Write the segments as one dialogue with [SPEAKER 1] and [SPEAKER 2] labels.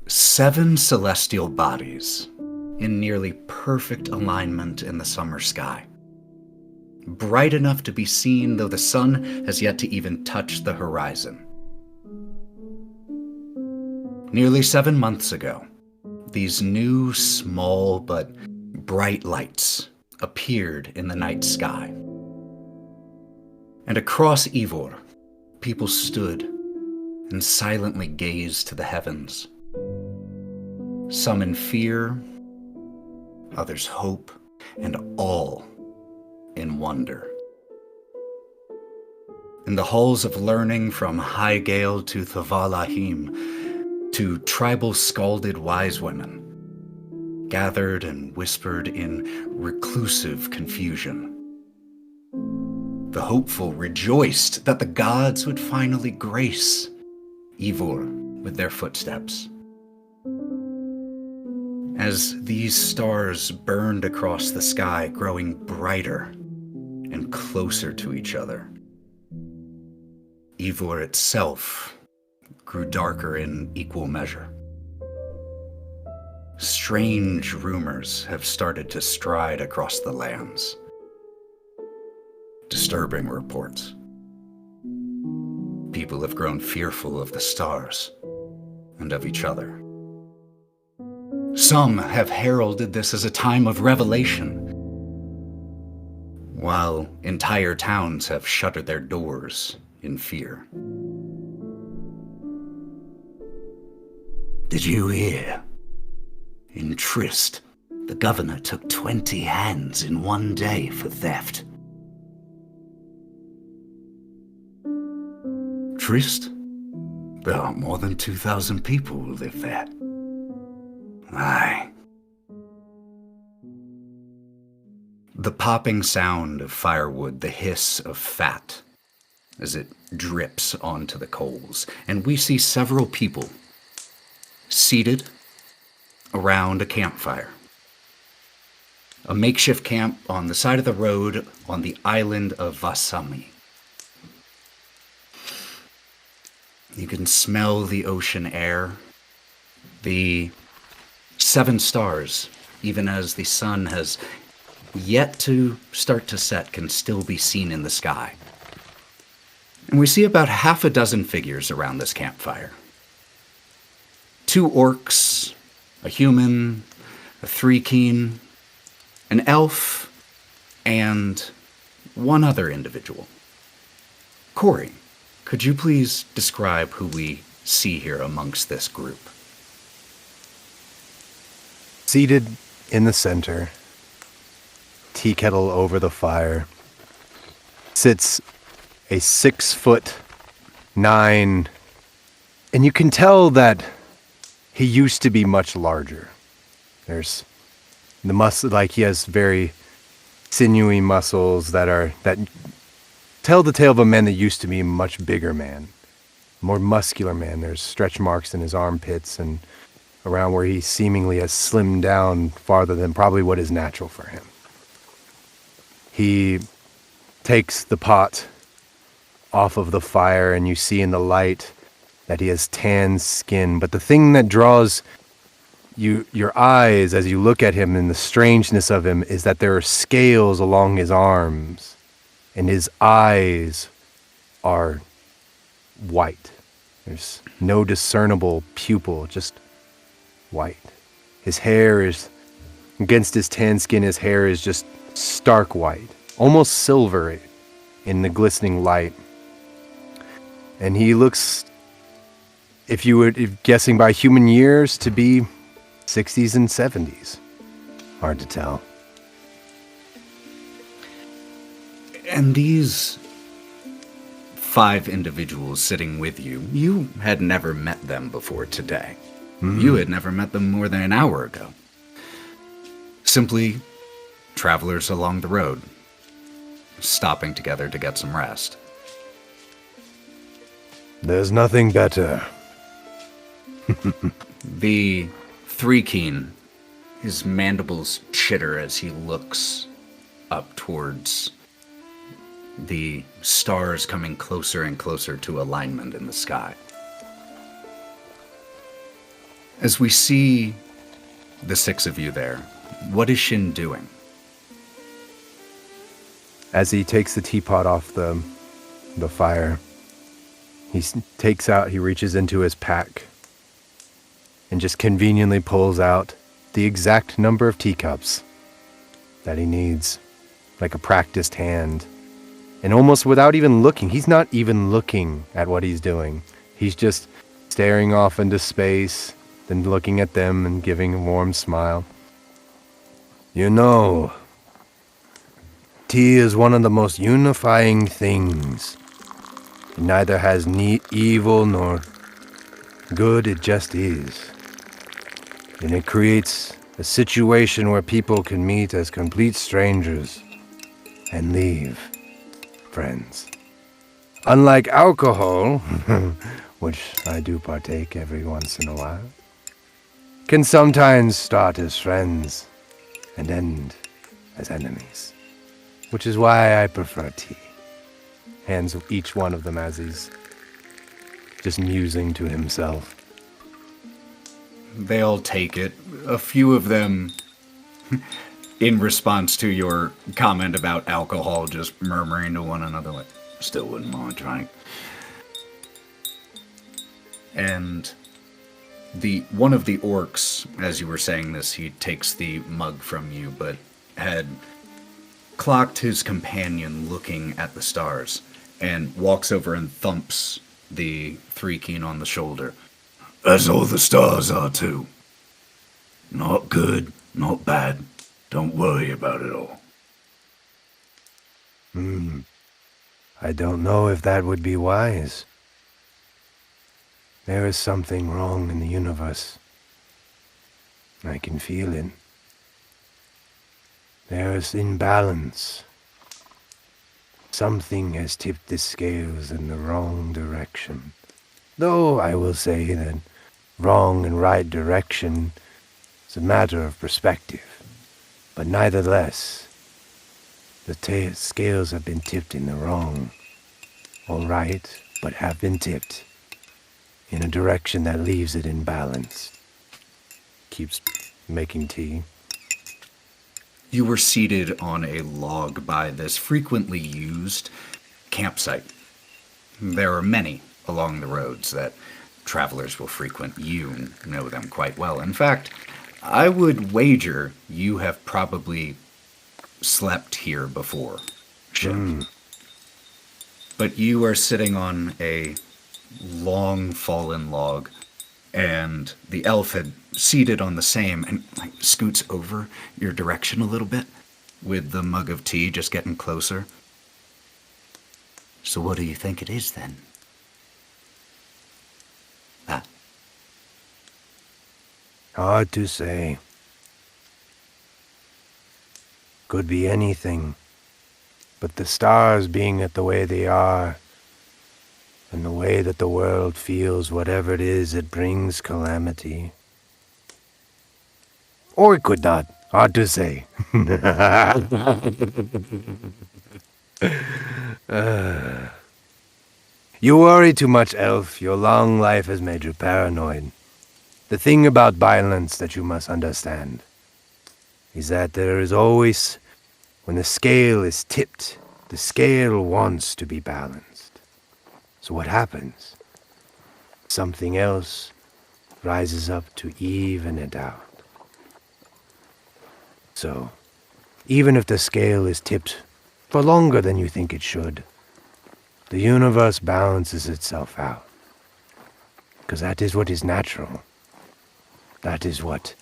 [SPEAKER 1] Seven celestial bodies in nearly perfect alignment in the summer sky. Bright enough to be seen, though the sun has yet to even touch the horizon. Nearly 7 months ago, these new, small, but bright lights appeared in the night sky. And across Ivor, people stood and silently gazed to the heavens. Some in fear, others hope, and all in wonder. In the halls of learning, from High Gale to Thavalahim, to tribal scalded wise women, gathered and whispered in reclusive confusion. The hopeful rejoiced that the gods would finally grace Ivor with their footsteps. As these stars burned across the sky, growing brighter and closer to each other, Ivor itself grew darker in equal measure. Strange rumors have started to stride across the lands. Disturbing reports. People have grown fearful of the stars and of each other. Some have heralded this as a time of revelation, while entire towns have shuttered their doors in fear.
[SPEAKER 2] Did you hear? In Trist, the governor took 20 hands in one day for theft.
[SPEAKER 1] Trist?
[SPEAKER 2] There are more than 2,000 people who live there. Aye.
[SPEAKER 1] The popping sound of firewood, the hiss of fat as it drips onto the coals, and we see several people seated around a campfire. A makeshift camp on the side of the road on the island of Vasami. You can smell the ocean air, the 7 stars, even as the sun has yet to start to set, can still be seen in the sky. And we see about half a dozen figures around this campfire. 2 orcs, a human, a three-keen, an elf, and one other individual. Cory, could you please describe who we see here amongst this group?
[SPEAKER 3] Seated in the center, tea kettle over the fire, sits a 6'9", and you can tell that he used to be much larger. There's the muscle, like he has very sinewy muscles that tell the tale of a man that used to be a much bigger man, more muscular man. There's stretch marks in his armpits and around where he seemingly has slimmed down farther than probably what is natural for him. He takes the pot off of the fire, and you see in the light that he has tan skin. But the thing that draws your eyes as you look at him and the strangeness of him is that there are scales along his arms, and his eyes are white. There's no discernible pupil, just white. His hair is, against his tan skin, his hair is just stark white, almost silvery in the glistening light. And he looks, if you were guessing by human years, to be 60s and 70s. Hard to tell.
[SPEAKER 1] And these 5 individuals sitting with you, you had never met them before today. You had never met them more than an hour ago. Simply travelers along the road, stopping together to get some rest.
[SPEAKER 3] There's nothing better.
[SPEAKER 1] The three-keen, his mandibles chitter as he looks up towards the stars coming closer and closer to alignment in the sky. As we see the six of you there, what is Shin doing?
[SPEAKER 3] As he takes the teapot off the fire, he reaches into his pack and just conveniently pulls out the exact number of teacups that he needs, like a practiced hand. And almost without even looking, he's not even looking at what he's doing. He's just staring off into space, then looking at them and giving a warm smile. You know, tea is one of the most unifying things. It neither has evil nor good, it just is. And it creates a situation where people can meet as complete strangers and leave friends. Unlike alcohol, which I do partake every once in a while, can sometimes start as friends and end as enemies. Which is why I prefer tea. Hands each one of them as he's just musing to himself.
[SPEAKER 1] They all take it. A few of them, in response to your comment about alcohol, just murmuring to one another, like, still wouldn't mind trying. And one of the orcs, as you were saying this, he takes the mug from you, but had clocked his companion looking at the stars, and walks over and thumps the three keen on the shoulder.
[SPEAKER 2] As all the stars are too. Not good, not bad. Don't worry about it all.
[SPEAKER 3] I don't know if that would be wise. There is something wrong in the universe. I can feel it. There is imbalance. Something has tipped the scales in the wrong direction. Though I will say that wrong and right direction is a matter of perspective. But nevertheless, the scales have been tipped in the wrong. All right, but have been tipped in a direction that leaves it in balance. Keeps making tea.
[SPEAKER 1] You were seated on a log by this frequently used campsite. There are many along the roads that travelers will frequent. You know them quite well. In fact, I would wager you have probably slept here before, Shin. But you are sitting on a long fallen log, and the elf had seated on the same and scoots over your direction a little bit with the mug of tea, just getting closer.
[SPEAKER 2] So what do you think it is then?
[SPEAKER 3] Hard to say. Could be anything. But the stars being it the way they are, and the way that the world feels whatever it is, it brings calamity. Or it could not. Hard to say. You worry too much, Elf. Your long life has made you paranoid. The thing about violence that you must understand is that there is always, when the scale is tipped, the scale wants to be balanced. So what happens? Something else rises up to even it out. So, even if the scale is tipped for longer than you think it should, the universe balances itself out. Because that is what is natural. That is what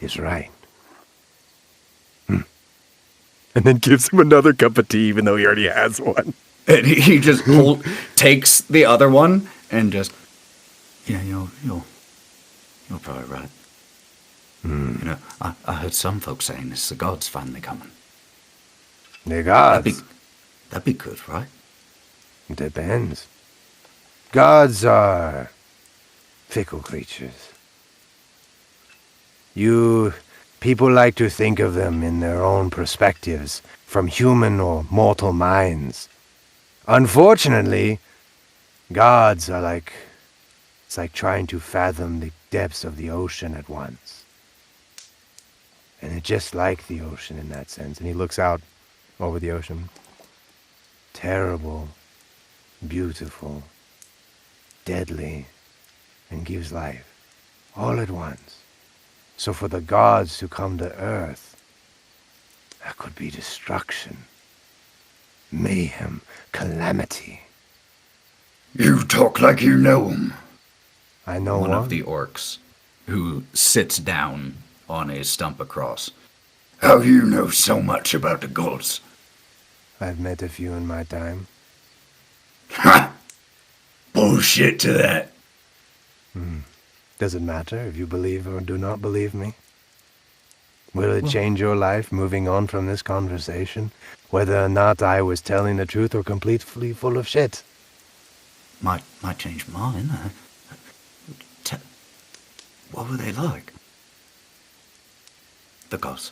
[SPEAKER 3] is right. And then gives him another cup of tea, even though he already has one.
[SPEAKER 1] And he just takes the other one and just,
[SPEAKER 2] Yeah, you're probably right. You know, I heard some folks saying it's the gods finally coming.
[SPEAKER 3] The gods?
[SPEAKER 2] That'd be good, right?
[SPEAKER 3] It depends. Gods are fickle creatures. People like to think of them in their own perspectives, from human or mortal minds. Unfortunately, gods are it's like trying to fathom the depths of the ocean at once. And it's just like the ocean in that sense. And he looks out over the ocean. Terrible, beautiful, deadly, and gives life all at once. So for the gods to come to Earth, that could be destruction, mayhem, calamity.
[SPEAKER 2] You talk like you know 'em.
[SPEAKER 3] I know
[SPEAKER 1] One of the orcs, who sits down on a stump across.
[SPEAKER 2] How you know so much about the gods?
[SPEAKER 3] I've met a few in my time.
[SPEAKER 2] Ha! Bullshit to that.
[SPEAKER 3] Does it matter if you believe or do not believe me? Will it change your life moving on from this conversation, whether or not I was telling the truth or completely full of shit?
[SPEAKER 1] Might change mine. What were they like? The ghosts.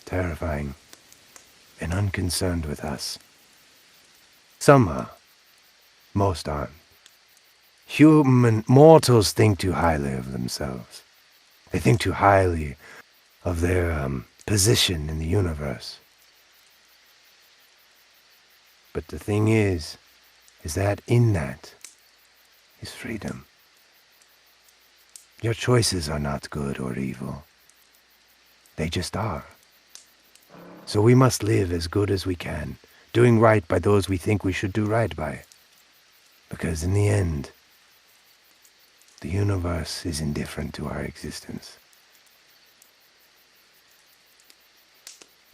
[SPEAKER 3] Terrifying and unconcerned with us. Some are. Most aren't. Human mortals think too highly of themselves. They think too highly of their position in the universe. But the thing is that in that is freedom. Your choices are not good or evil. They just are. So we must live as good as we can, doing right by those we think we should do right by. Because in the end, the universe is indifferent to our existence.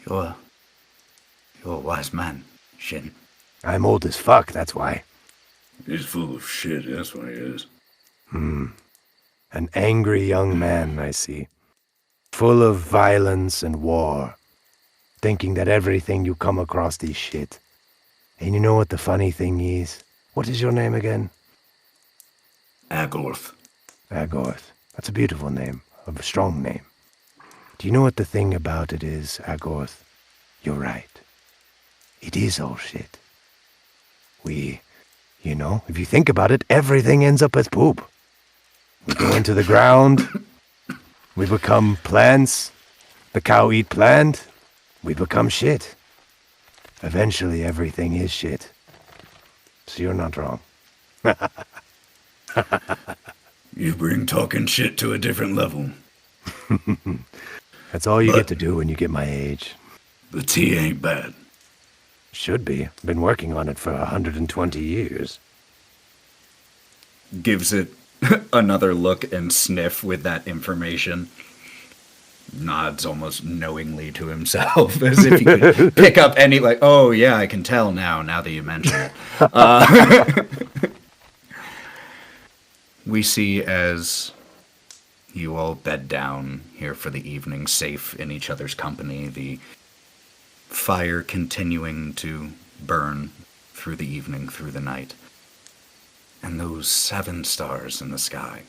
[SPEAKER 1] You're a wise man, Shin.
[SPEAKER 3] I'm old as fuck, that's why.
[SPEAKER 2] He's full of shit, that's what he is.
[SPEAKER 3] An angry young man, I see. Full of violence and war. Thinking that everything you come across is shit. And you know what the funny thing is? What is your name again?
[SPEAKER 2] Agorth.
[SPEAKER 3] Agorth. That's a beautiful name. A strong name. Do you know what the thing about it is, Agorth? You're right. It is all shit. If you think about it, everything ends up as poop. We go into the ground. We become plants. The cow eat plant. We become shit. Eventually, everything is shit. So you're not wrong.
[SPEAKER 2] You bring talking shit to a different level.
[SPEAKER 3] That's all you get to do when you get my age.
[SPEAKER 2] The tea ain't bad.
[SPEAKER 3] Should be. Been working on it for 120 years.
[SPEAKER 1] Gives it another look and sniff with that information. Nods almost knowingly to himself, as if he could pick up any, oh yeah, I can tell now that you mention it. We see as you all bed down here for the evening, safe in each other's company, the fire continuing to burn through the evening, through the night. And those 7 stars in the sky.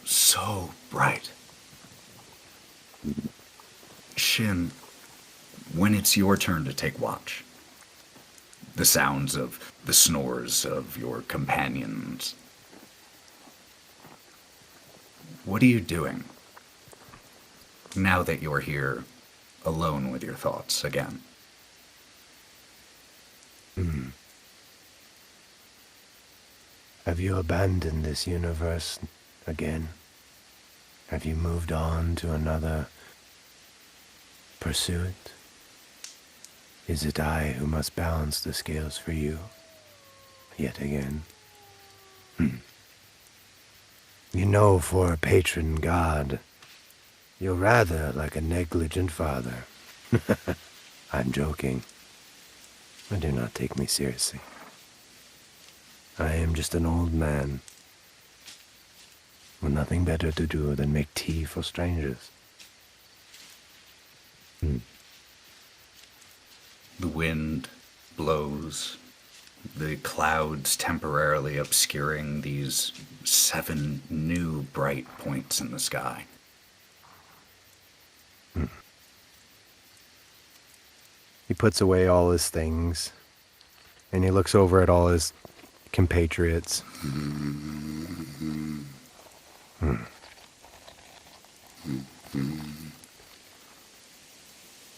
[SPEAKER 1] So bright. Shin, when it's your turn to take watch, the sounds of the snores of your companions, what are you doing now that you're here alone with your thoughts again?
[SPEAKER 3] Have you abandoned this universe again? Have you moved on to another pursuit? Is it I who must balance the scales for you? Yet again. You know, for a patron god, you're rather like a negligent father. I'm joking. But do not take me seriously. I am just an old man with nothing better to do than make tea for strangers.
[SPEAKER 1] The wind blows, the clouds temporarily obscuring these 7 new bright points in the sky.
[SPEAKER 3] He puts away all his things, and he looks over at all his compatriots.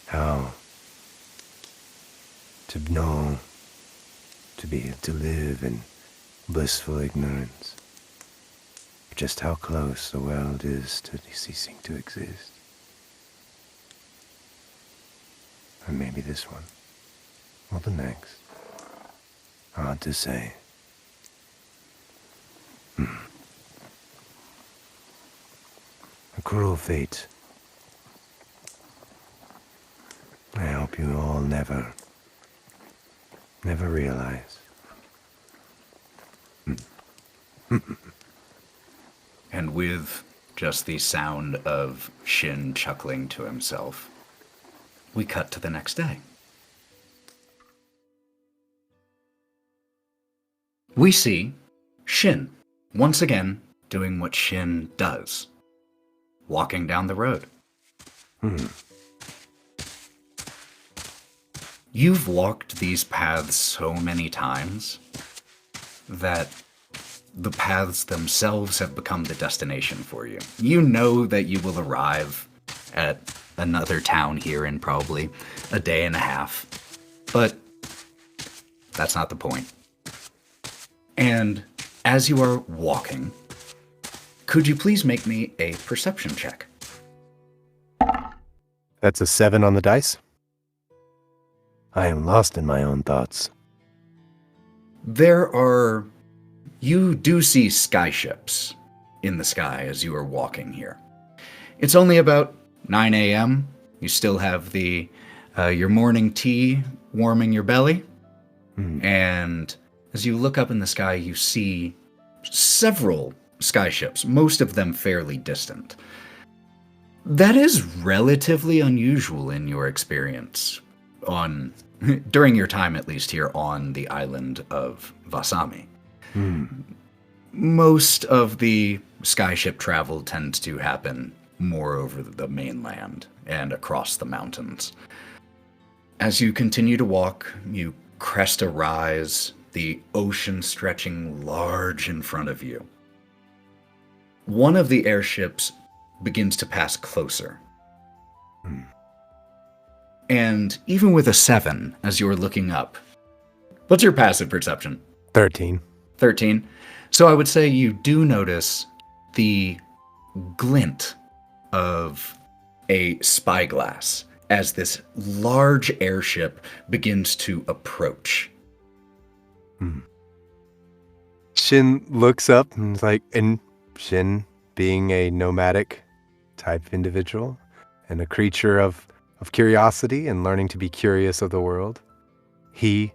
[SPEAKER 3] How to know, to live in blissful ignorance, just how close the world is to ceasing to exist. Or maybe this one, or the next. Hard to say. A cruel fate. I hope you all never realize.
[SPEAKER 1] And with just the sound of Shin chuckling to himself, we cut to the next day. We see Shin, once again, doing what Shin does. Walking down the road. You've walked these paths so many times that the paths themselves have become the destination for you. You know that you will arrive at another town here in probably a day and a half, but that's not the point. And as you are walking, could you please make me a perception check?
[SPEAKER 3] That's a 7 on the dice. I am lost in my own thoughts.
[SPEAKER 1] You do see skyships in the sky as you are walking here. It's only about 9 a.m. You still have your morning tea warming your belly. And as you look up in the sky, you see several skyships, most of them fairly distant. That is relatively unusual in your experience during your time at least here on the island of Vasami. Most of the skyship travel tends to happen more over the mainland and across the mountains. As you continue to walk, you crest a rise, the ocean stretching large in front of you. One of the airships begins to pass closer. And even with a 7, as you're looking up, what's your passive perception?
[SPEAKER 3] 13.
[SPEAKER 1] 13. So I would say you do notice the glint of a spyglass as this large airship begins to approach.
[SPEAKER 3] Shin looks up and is like, and Shin, being a nomadic type individual and a creature of curiosity and learning to be curious of the world, he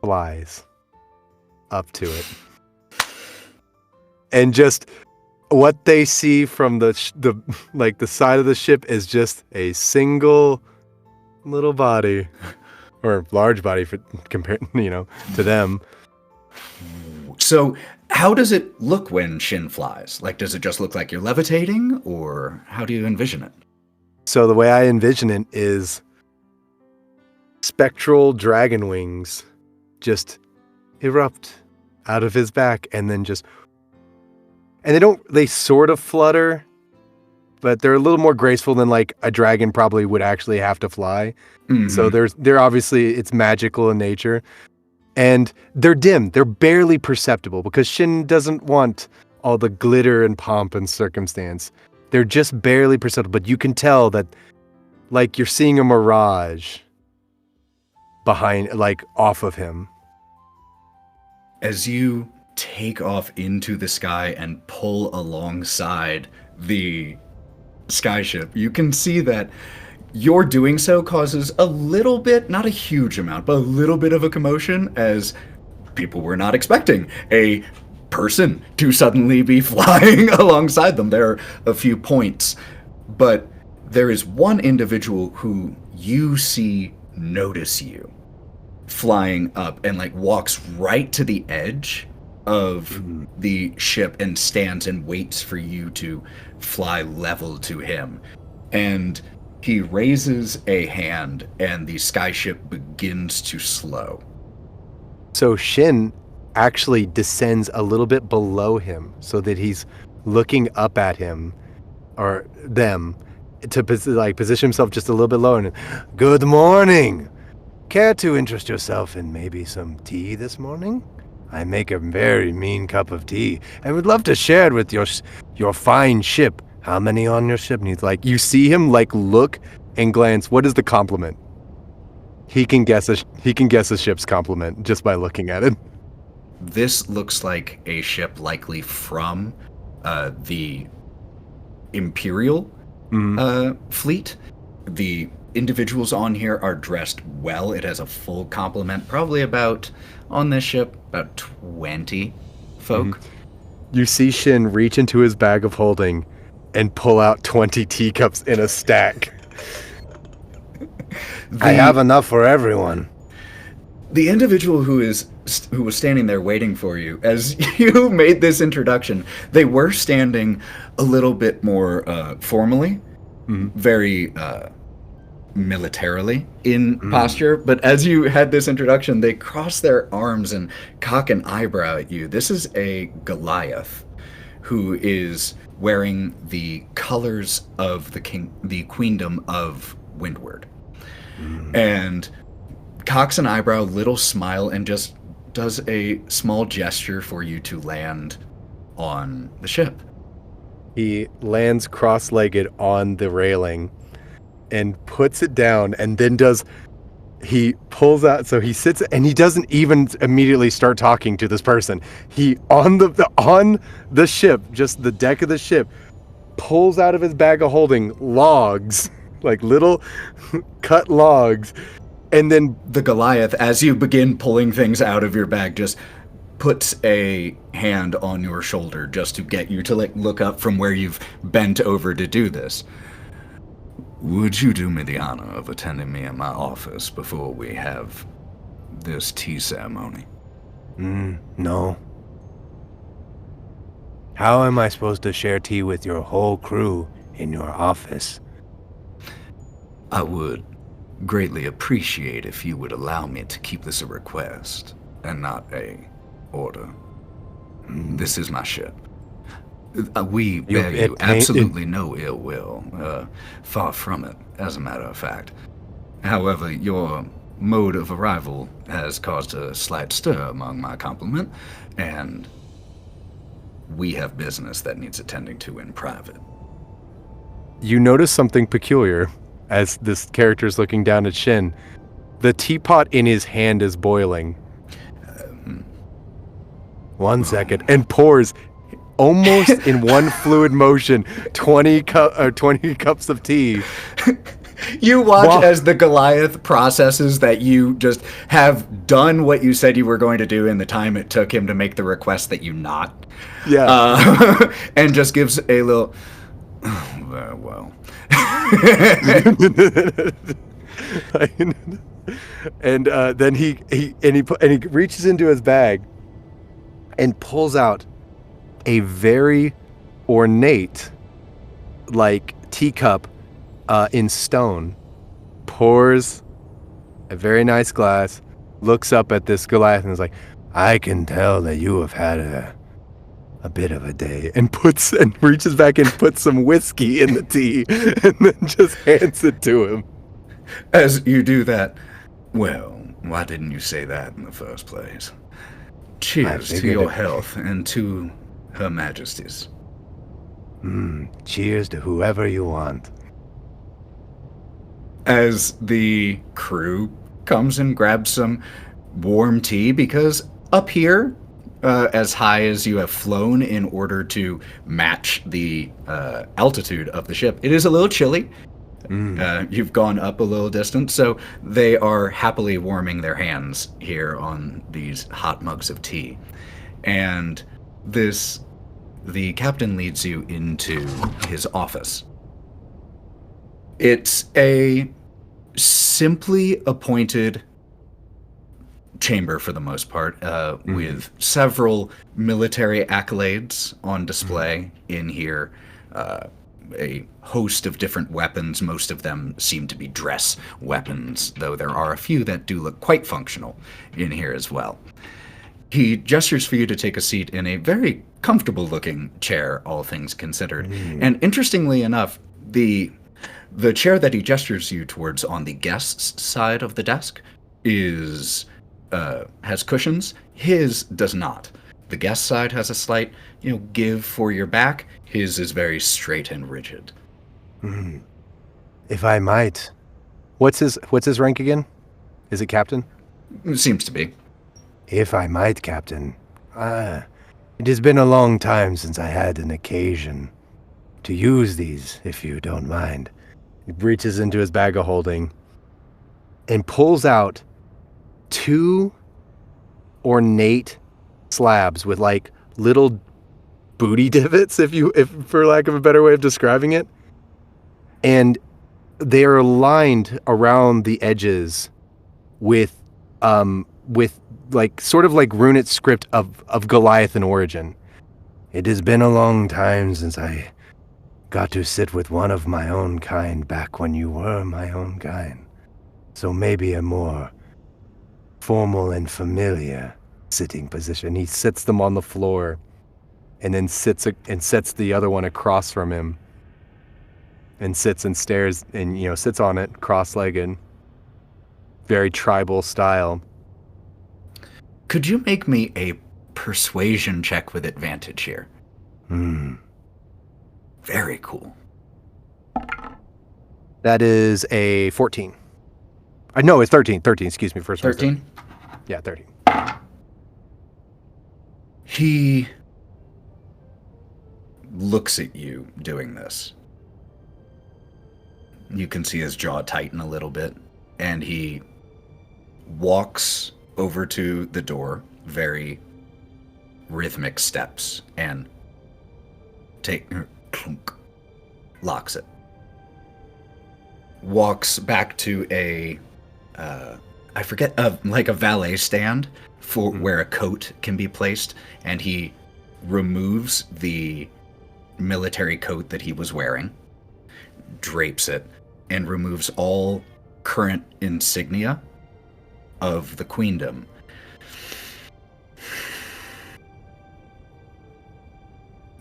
[SPEAKER 3] flies up to it. And just what they see from the side of the ship is just a single little body, or large body for compared, to them.
[SPEAKER 1] So how does it look when Shin flies? Like, does it just look like you're levitating, or how do you envision it?
[SPEAKER 3] So the way I envision it is spectral dragon wings just erupt out of his back and then they sort of flutter, but they're a little more graceful than like a dragon probably would actually have to fly. So they're obviously, it's magical in nature. And they're dim. They're barely perceptible because Shin doesn't want all the glitter and pomp and circumstance. They're just barely perceptible, but you can tell that like you're seeing a mirage behind, like off of him.
[SPEAKER 1] As you take off into the sky and pull alongside the skyship, you can see that your doing so causes a little bit, not a huge amount, but a little bit of a commotion, as people were not expecting a person to suddenly be flying alongside them. There are a few points, but there is one individual who you see notice you flying up and like walks right to the edge of the ship and stands and waits for you to fly level to him. And He raises a hand, and the skyship begins to slow.
[SPEAKER 3] So Shin actually descends a little bit below him so that he's looking up at him or them to position himself just a little bit lower. And, good morning. Care to interest yourself in maybe some tea this morning? I make a very mean cup of tea and would love to share it with your fine ship. How many on your ship? And he's like, you see him like look and glance. What is the compliment? He can guess a ship's compliment just by looking at it.
[SPEAKER 1] This looks like a ship likely from the Imperial fleet. The individuals on here are dressed well. It has a full complement. Probably on this ship, about 20 folk.
[SPEAKER 3] Mm-hmm. You see Shin reach into his bag of holding and pull out 20 teacups in a stack. I have enough for everyone.
[SPEAKER 1] The individual who was standing there waiting for you, as you made this introduction, they were standing a little bit more formally, very militarily in posture. But as you had this introduction, they cross their arms and cock an eyebrow at you. This is a Goliath who is wearing the colors of the queendom of Windward. And cocks an eyebrow, little smile, and just does a small gesture for you to land on the ship.
[SPEAKER 3] He lands cross-legged on the railing and puts it down, and then he pulls out, so he sits, and he doesn't even immediately start talking to this person. He, on the ship, just the deck of the ship, pulls out of his bag of holding logs, like little cut logs, and then
[SPEAKER 1] the Goliath, as you begin pulling things out of your bag, just puts a hand on your shoulder just to get you to look up from where you've bent over to do this. Would you do me the honor of attending me in my office before we have this tea ceremony?
[SPEAKER 3] No. How am I supposed to share tea with your whole crew in your office?
[SPEAKER 2] I would greatly appreciate if you would allow me to keep this a request and not a order. This is my ship. We bear you absolutely no ill will. Far from it, as a matter of fact. However, your mode of arrival has caused a slight stir among my complement, and we have business that needs attending to in private.
[SPEAKER 3] You notice something peculiar as this character is looking down at Shin. The teapot in his hand is boiling. 1 second, and pours almost in one fluid motion 20 cups of tea.
[SPEAKER 1] You watch as the Goliath processes that you just have done what you said you were going to do in the time it took him to make the request that you not.
[SPEAKER 3] Yeah.
[SPEAKER 1] And just gives a little, very well.
[SPEAKER 3] And then he reaches into his bag and pulls out a very ornate, like, teacup in stone, pours a very nice glass, looks up at this Goliath and is like, I can tell that you have had a bit of a day, and reaches back and puts some whiskey in the tea and then just hands it to him.
[SPEAKER 1] As you do that, well, why didn't you say that in the first place? Cheers to your health and to Her Majesty's.
[SPEAKER 3] Cheers to whoever you want.
[SPEAKER 1] As the crew comes and grabs some warm tea, because up here, as high as you have flown in order to match the altitude of the ship, it is a little chilly. You've gone up a little distance, so they are happily warming their hands here on these hot mugs of tea. And the captain leads you into his office. It's a simply appointed chamber for the most part, with several military accolades on display in here. a host of different weapons. Most of them seem to be dress weapons, though there are a few that do look quite functional in here as well. He gestures for you to take a seat in a very comfortable-looking chair, all things considered. And interestingly enough, the chair that he gestures you towards on the guest's side of the desk has cushions. His does not. The guest side has a slight, give for your back. His is very straight and rigid.
[SPEAKER 3] If I might, what's his rank again? Is it captain?
[SPEAKER 1] Seems to be.
[SPEAKER 3] If I might, Captain, it has been a long time since I had an occasion to use these, if you don't mind. He reaches into his bag of holding and pulls out 2 ornate slabs with like little booty divots, if for lack of a better way of describing it. And they are lined around the edges with like sort of like runic script of Goliathan origin. It has been a long time since I got to sit with one of my own kind back when you were my own kind. So maybe a more formal and familiar sitting position. He sits them on the floor and then sets the other one across from him and sits and stares and, sits on it cross-legged. Very tribal style.
[SPEAKER 1] Could you make me a persuasion check with advantage here? Very cool.
[SPEAKER 3] That is a 14. No, it's 13. 13, excuse me. First
[SPEAKER 1] 13?
[SPEAKER 3] Yeah, 13.
[SPEAKER 1] He looks at you doing this. You can see his jaw tighten a little bit, and he walks over to the door, very rhythmic steps, and clunk, locks it. Walks back to a valet stand for where a coat can be placed, and he removes the military coat that he was wearing, drapes it, and removes all current insignia of the queendom.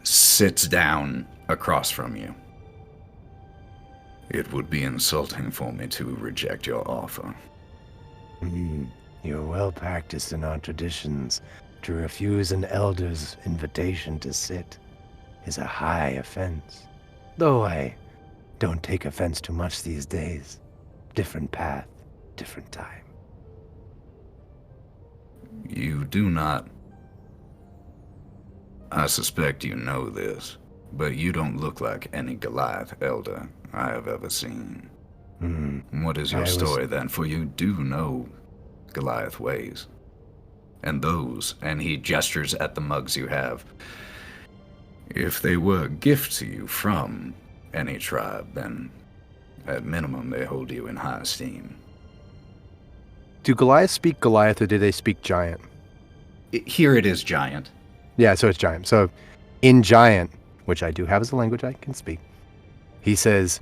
[SPEAKER 1] Sits down across from you.
[SPEAKER 2] It would be insulting for me to reject your offer.
[SPEAKER 3] You're well practiced in our traditions. To refuse an elder's invitation to sit is a high offense. Though I don't take offense too much these days. Different path, different time.
[SPEAKER 2] You do not. I suspect you know this, but you don't look like any Goliath elder I have ever seen. What is your story then? For you do know Goliath ways. And those, and he gestures at the mugs you have, if they were a gift to you from any tribe, then at minimum they hold you in high esteem.
[SPEAKER 3] Do Goliath speak Goliath or do they speak Giant?
[SPEAKER 1] Here it is Giant.
[SPEAKER 3] Yeah, so it's Giant. So in Giant, which I do have as a language I can speak, he says,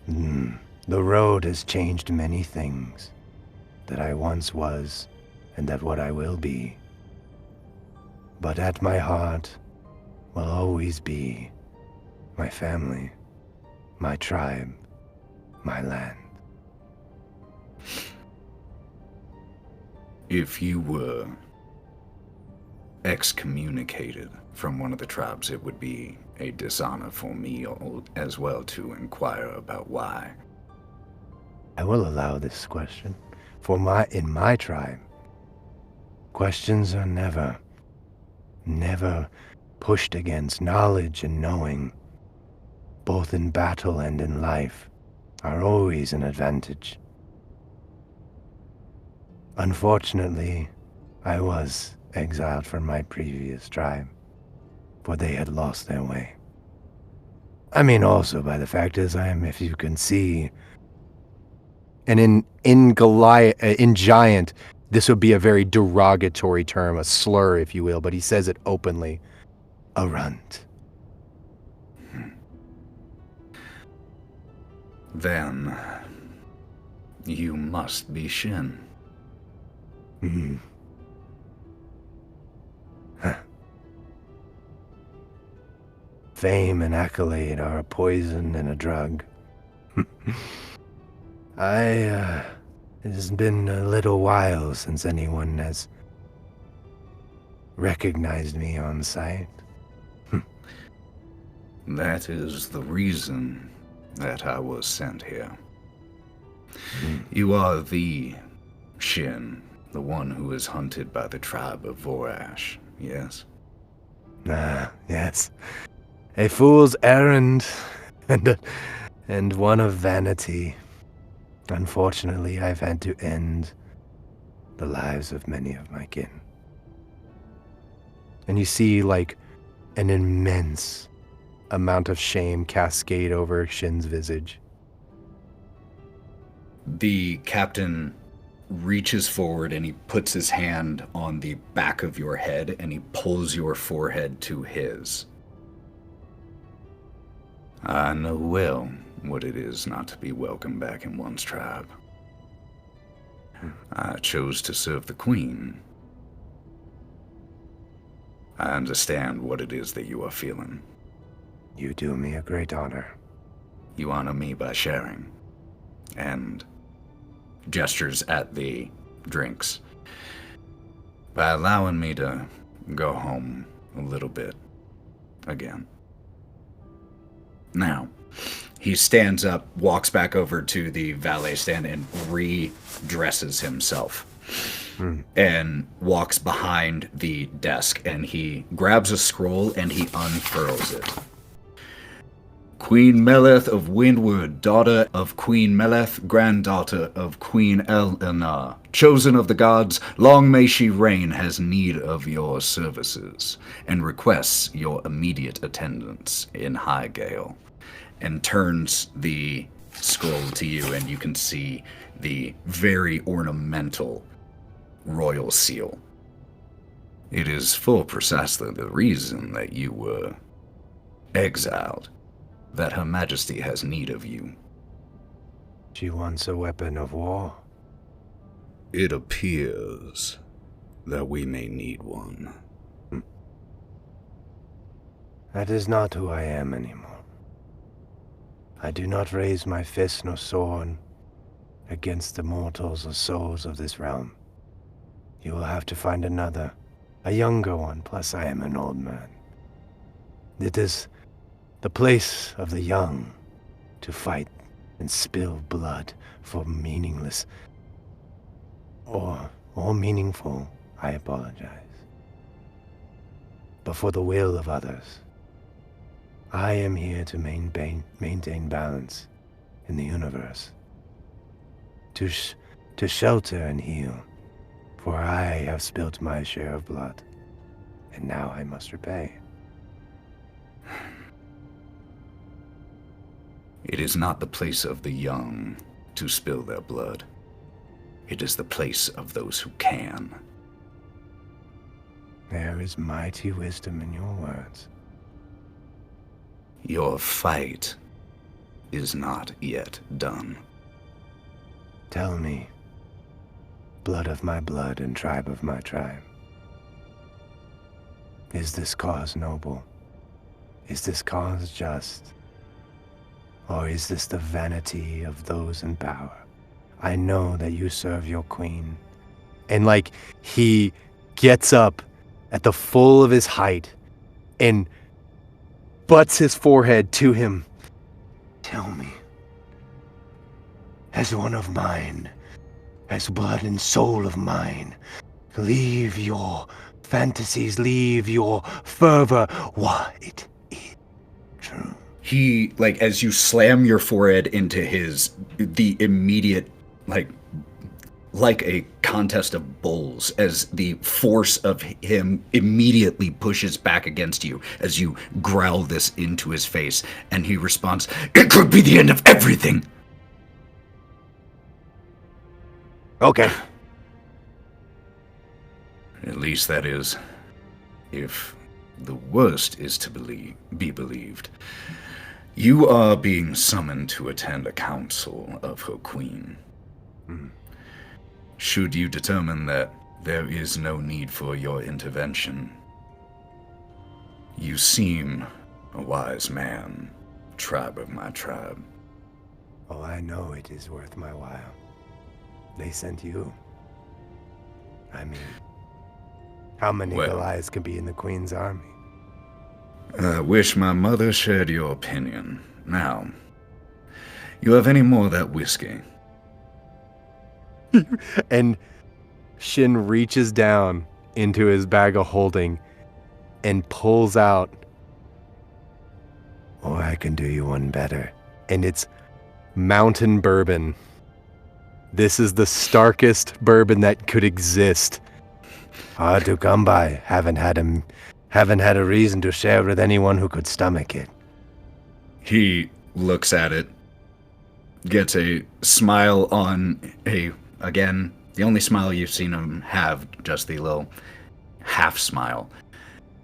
[SPEAKER 3] the road has changed many things that I once was and that what I will be. But at my heart will always be my family, my tribe, my land.
[SPEAKER 2] If you were excommunicated from one of the tribes, it would be a dishonor for me as well to inquire about why.
[SPEAKER 3] I will allow this question. In my tribe, questions are never pushed against. Knowledge and knowing, both in battle and in life, are always an advantage. Unfortunately, I was exiled from my previous tribe, for they had lost their way. I mean, also by the fact is, I am, if you can see, and in Giant, this would be a very derogatory term, a slur, if you will, but he says it openly, a runt.
[SPEAKER 2] Then you must be Shin.
[SPEAKER 3] Hmm. Huh. Fame and accolade are a poison and a drug. It has been a little while since anyone has recognized me on sight.
[SPEAKER 2] That is the reason that I was sent here. You are the Shin, the one who is hunted by the tribe of Vorash, yes?
[SPEAKER 3] Ah, yes. A fool's errand, and one of vanity. Unfortunately, I've had to end the lives of many of my kin. And you see, like, an immense amount of shame cascade over Shin's visage.
[SPEAKER 1] The captain reaches forward and he puts his hand on the back of your head and he pulls your forehead to his.
[SPEAKER 2] I know well what it is not to be welcome back in one's tribe. I chose to serve the Queen. I understand what it is that you are feeling.
[SPEAKER 3] You do me a great honor.
[SPEAKER 2] You honor me by sharing. And
[SPEAKER 1] Gestures at the drinks.
[SPEAKER 2] by allowing me to go home a little bit again.
[SPEAKER 1] Now, he stands up, walks back over to the valet stand and redresses himself. And walks behind the desk and he grabs a scroll and he unfurls it. Queen Meleth of Windward, daughter of Queen Meleth, granddaughter of Queen Eleanor, chosen of the gods, long may she reign, has need of your services, and requests your immediate attendance in Highgale. And turns the scroll to you, and you can see the very ornamental royal seal.
[SPEAKER 2] It is for precisely the reason that you were exiled that Her Majesty has need of you.
[SPEAKER 3] She wants a weapon of war.
[SPEAKER 2] It appears that we may need one.
[SPEAKER 3] That is not who I am anymore. I do not raise my fist nor sword against the mortals or souls of this realm. You will have to find another, a younger one, plus I am an old man. It is the place of the young to fight and spill blood for meaningless or meaningful, I apologize. But for the will of others, I am here to maintain balance in the universe, to shelter and heal. For I have spilt my share of blood, and now I must repay.
[SPEAKER 2] It is not the place of the young to spill their blood. It is the place of those who can.
[SPEAKER 3] There is mighty wisdom in your words.
[SPEAKER 2] Your fight is not yet done.
[SPEAKER 3] Tell me, blood of my blood and tribe of my tribe, is this cause noble? Is this cause just? Or is this the vanity of those in power? I know that you serve your queen. And like, he gets up at the full of his height and butts his forehead to him. Tell me, as one of mine, as blood and soul of mine, leave your fantasies, leave your fervor. What is true?
[SPEAKER 1] He, like, as you slam your forehead into his, the immediate, like a contest of bulls, as the force of him immediately pushes back against you as you growl this into his face, and he responds, "It could be the end of everything."
[SPEAKER 3] Okay.
[SPEAKER 2] At least that is, if the worst is to be believed. You are being summoned to attend a council of her queen. Should you determine that there is no need for your intervention, you seem a wise man, tribe of my tribe.
[SPEAKER 3] Oh, I know it is worth my while. They sent you. I mean, how many
[SPEAKER 2] Well-
[SPEAKER 3] Goliaths can be in the Queen's army?
[SPEAKER 2] I wish my mother shared your opinion. Now, you have any more of that whiskey?
[SPEAKER 3] And Shin reaches down into his bag of holding and pulls out. Or I can do you one better. And it's mountain bourbon. This is the starkest bourbon that could exist. Hard to come by. Haven't had a reason to share with anyone who could stomach it.
[SPEAKER 2] He looks at it, gets a smile on again, the only smile you've seen him have, just the little half smile.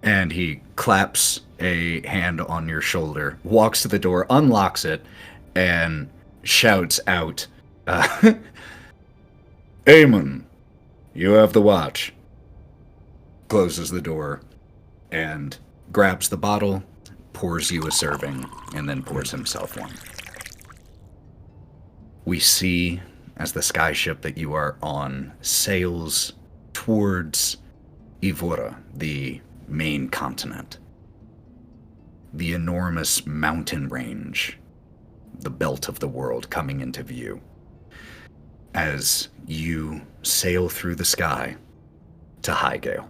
[SPEAKER 2] And he claps a hand on your shoulder, walks to the door, unlocks it, and shouts out, Aemon, you have the watch. Closes the door and grabs the bottle, pours you a serving, and then pours himself one. We see, as the skyship that you are on sails towards Ivora, the main continent, the enormous mountain range, the belt of the world coming into view. As you sail through the sky to Highgale.